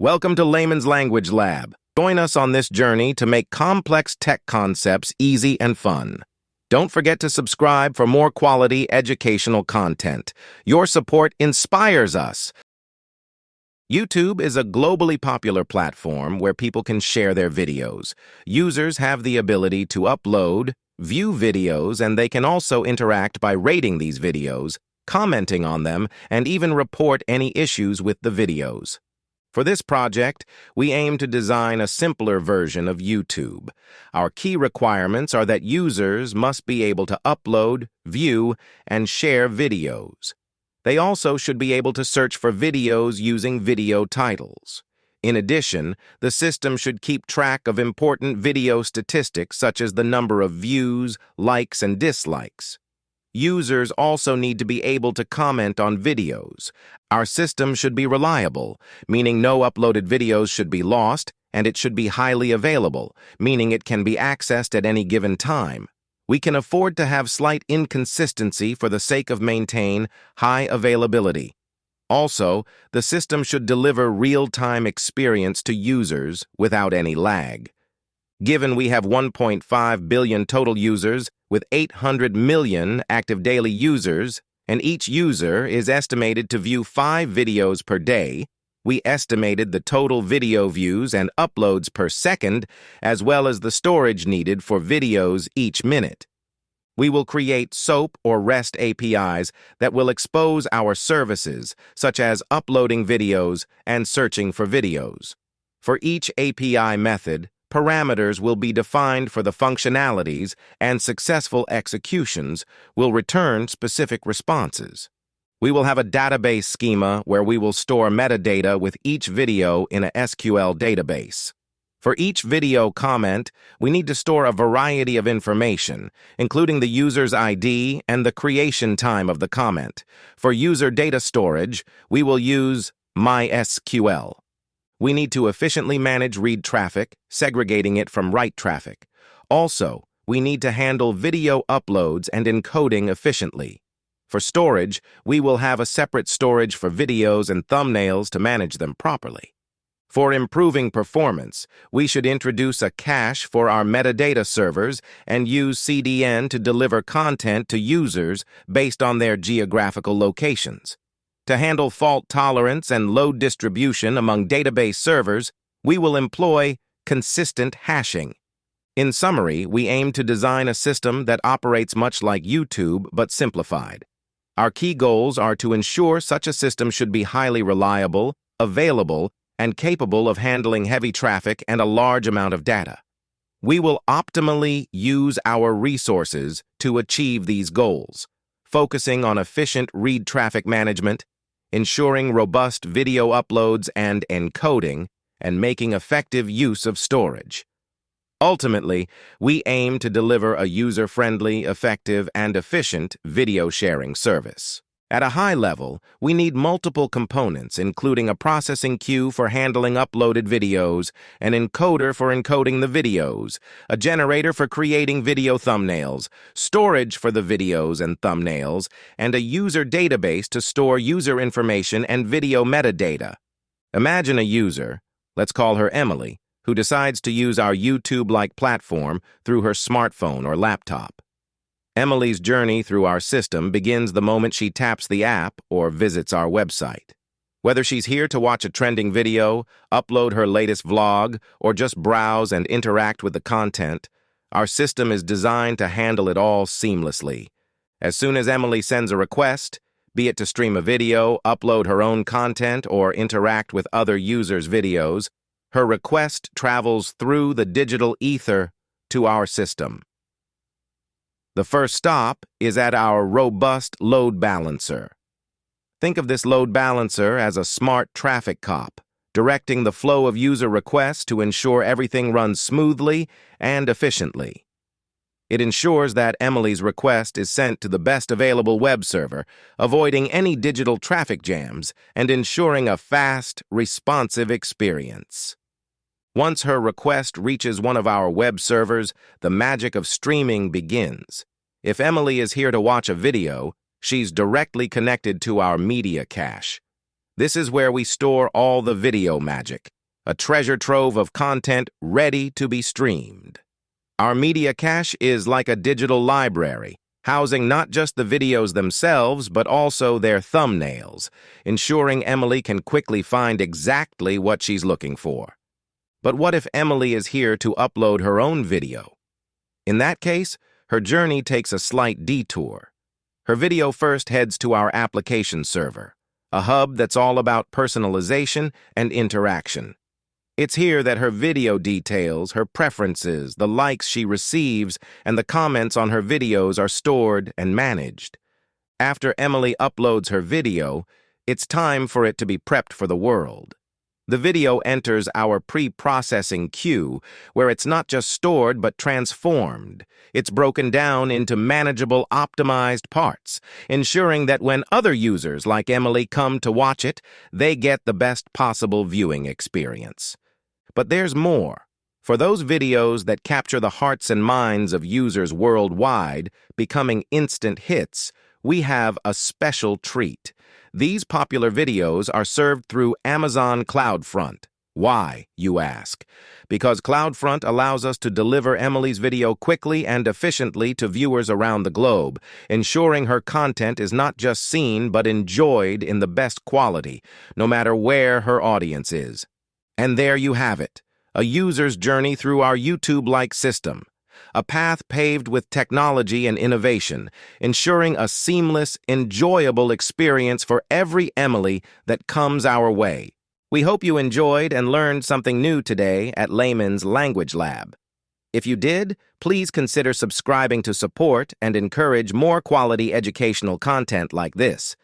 Welcome to Layman's Language Lab. Join us on this journey to make complex tech concepts easy and fun. Don't forget to subscribe for more quality educational content. Your support inspires us. YouTube is a globally popular platform where people can share their videos. Users have the ability to upload, view videos, and they can also interact by rating these videos, commenting on them, and even report any issues with the videos. For this project, we aim to design a simpler version of YouTube. Our key requirements are that users must be able to upload, view, and share videos. They also should be able to search for videos using video titles. In addition, the system should keep track of important video statistics such as the number of views, likes, and dislikes. Users also need to be able to comment on videos. Our system should be reliable, meaning no uploaded videos should be lost, and it should be highly available, meaning it can be accessed at any given time. We can afford to have slight inconsistency for the sake of maintain high availability. Also, the system should deliver real-time experience to users without any lag. Given we have 1.5 billion total users with 800 million active daily users, and each user is estimated to view 5 videos per day, we estimated the total video views and uploads per second, as well as the storage needed for videos each minute. We will create SOAP or REST APIs that will expose our services, such as uploading videos and searching for videos. For each API method, parameters will be defined for the functionalities, and successful executions will return specific responses. We will have a database schema where we will store metadata with each video in a SQL database. For each video comment, we need to store a variety of information, including the user's ID and the creation time of the comment. For user data storage, we will use MySQL. We need to efficiently manage read traffic, segregating it from write traffic. Also, we need to handle video uploads and encoding efficiently. For storage, we will have a separate storage for videos and thumbnails to manage them properly. For improving performance, we should introduce a cache for our metadata servers and use CDN to deliver content to users based on their geographical locations. To handle fault tolerance and load distribution among database servers, we will employ consistent hashing. In summary, we aim to design a system that operates much like YouTube but simplified. Our key goals are to ensure such a system should be highly reliable, available, and capable of handling heavy traffic and a large amount of data. We will optimally use our resources to achieve these goals, focusing on efficient read traffic management, ensuring robust video uploads and encoding, and making effective use of storage. Ultimately, we aim to deliver a user-friendly, effective, and efficient video sharing service. At a high level, we need multiple components, including a processing queue for handling uploaded videos, an encoder for encoding the videos, a generator for creating video thumbnails, storage for the videos and thumbnails, and a user database to store user information and video metadata. Imagine a user, let's call her Emily, who decides to use our YouTube-like platform through her smartphone or laptop. Emily's journey through our system begins the moment she taps the app or visits our website. Whether she's here to watch a trending video, upload her latest vlog, or just browse and interact with the content, our system is designed to handle it all seamlessly. As soon as Emily sends a request, be it to stream a video, upload her own content, or interact with other users' videos, her request travels through the digital ether to our system. The first stop is at our robust load balancer. Think of this load balancer as a smart traffic cop, directing the flow of user requests to ensure everything runs smoothly and efficiently. It ensures that Emily's request is sent to the best available web server, avoiding any digital traffic jams and ensuring a fast, responsive experience. Once her request reaches one of our web servers, the magic of streaming begins. If Emily is here to watch a video, she's directly connected to our media cache. This is where we store all the video magic, a treasure trove of content ready to be streamed. Our media cache is like a digital library, housing not just the videos themselves, but also their thumbnails, ensuring Emily can quickly find exactly what she's looking for. But what if Emily is here to upload her own video? In that case, her journey takes a slight detour. Her video first heads to our application server, a hub that's all about personalization and interaction. It's here that her video details, her preferences, the likes she receives, and the comments on her videos are stored and managed. After Emily uploads her video, it's time for it to be prepped for the world. The video enters our pre-processing queue, where it's not just stored but transformed. It's broken down into manageable, optimized parts, ensuring that when other users like Emily come to watch it, they get the best possible viewing experience. But there's more. For those videos that capture the hearts and minds of users worldwide, becoming instant hits, we have a special treat. These popular videos are served through Amazon CloudFront. Why, you ask? Because CloudFront allows us to deliver Emily's video quickly and efficiently to viewers around the globe, ensuring her content is not just seen but enjoyed in the best quality, no matter where her audience is. And there you have it, a user's journey through our YouTube-like system. A path paved with technology and innovation, ensuring a seamless, enjoyable experience for every Emily that comes our way. We hope you enjoyed and learned something new today at Layman's Language Lab. If you did, please consider subscribing to support and encourage more quality educational content like this.